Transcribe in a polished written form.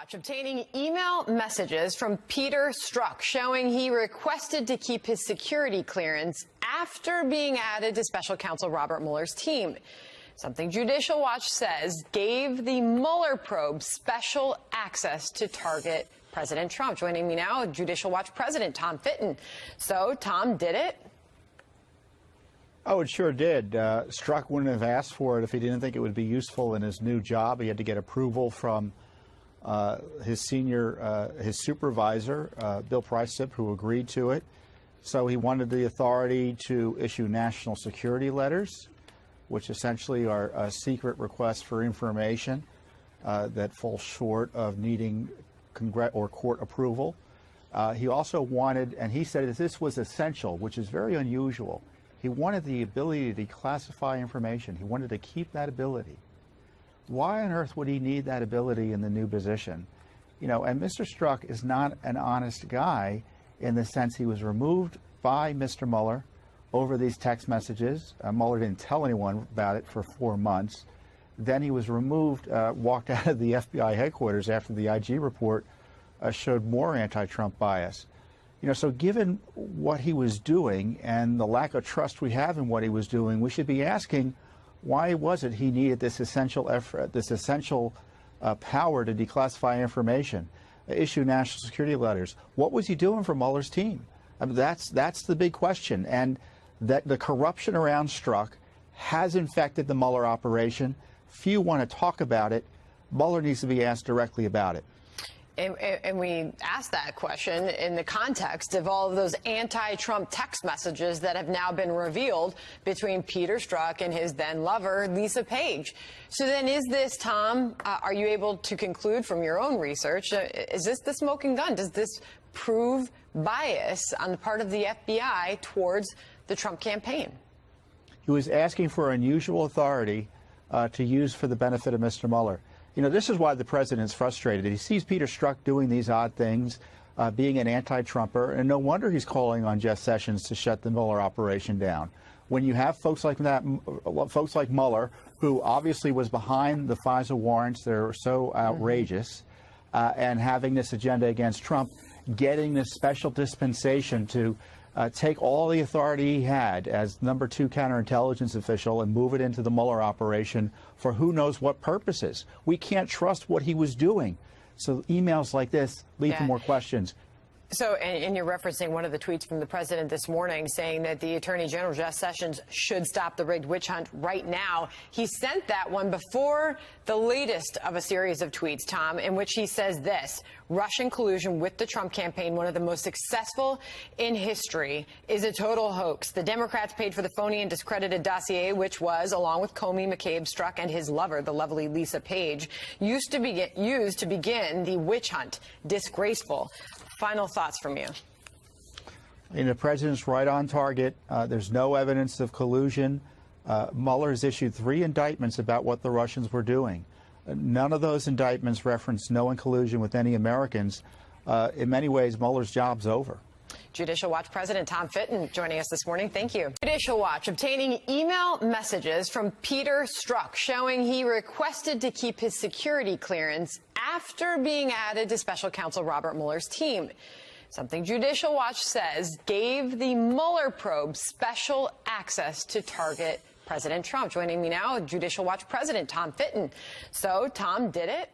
Watch obtaining email messages from Peter Strzok showing he requested to keep his security clearance after being added to special counsel Robert Mueller's team. Something Judicial Watch says gave the Mueller probe special access to target President Trump. Joining me now, Judicial Watch President Tom Fitton. So, Tom, did it? Oh, it sure did. Strzok wouldn't have asked for it if he didn't think it would be useful in his new job. He had to get approval from his supervisor, Bill Price-Sipp, who agreed to it. So he wanted the authority to issue national security letters, which essentially are secret requests for information that fall short of needing Congress or court approval. He also wanted, and he said that this was essential, which is very unusual. He wanted the ability to declassify information. He wanted to keep that ability. Why on earth would he need that ability in the new position? You know, and Mr. Strzok is not an honest guy in the sense he was removed by Mr. Mueller over these text messages. Mueller didn't tell anyone about it for 4 months. Then he was removed, walked out of the FBI headquarters after the IG report showed more anti-Trump bias. You know, so given what he was doing and the lack of trust we have in what he was doing, we should be asking, why was it he needed this essential effort, this essential power to declassify information, issue national security letters? What was he doing for Mueller's team? I mean, that's the big question. And that the corruption around Strzok has infected the Mueller operation. Few want to talk about it. Mueller needs to be asked directly about it. And we asked that question in the context of all of those anti-Trump text messages that have now been revealed between Peter Strzok and his then lover, Lisa Page. So then is this, Tom, are you able to conclude from your own research, is this the smoking gun? Does this prove bias on the part of the FBI towards the Trump campaign? He was asking for unusual authority to use for the benefit of Mr. Mueller. You know, this is why the president's frustrated. He sees Peter Strzok doing these odd things, being an anti-Trumper, and no wonder he's calling on Jeff Sessions to shut the Mueller operation down. When you have folks like that, folks like Mueller, who obviously was behind the FISA warrants that are so outrageous, and having this agenda against Trump, getting this special dispensation to take all the authority he had as #2 counterintelligence official and move it into the Mueller operation for who knows what purposes. We can't trust what he was doing. So emails like this lead to more questions. So, and you're referencing one of the tweets from the president this morning saying that the Attorney General, Jeff Sessions, should stop the rigged witch hunt right now. He sent that one before the latest of a series of tweets, Tom, in which he says this: Russian collusion with the Trump campaign, one of the most successful in history, is a total hoax. The Democrats paid for the phony and discredited dossier, which was, along with Comey, McCabe, Strzok, and his lover, the lovely Lisa Page, used to begin the witch hunt. Disgraceful. Final thoughts from you. And the president's right on target. There's no evidence of collusion. Mueller has issued 3 indictments about what the Russians were doing. None of those indictments reference no collusion with any Americans. In many ways, Mueller's job's over. Judicial Watch President Tom Fitton joining us this morning. Thank you. Judicial Watch obtaining email messages from Peter Strzok showing he requested to keep his security clearance after being added to special counsel Robert Mueller's team. Something Judicial Watch says gave the Mueller probe special access to target President Trump. Joining me now, Judicial Watch President Tom Fitton. So, Tom, did it?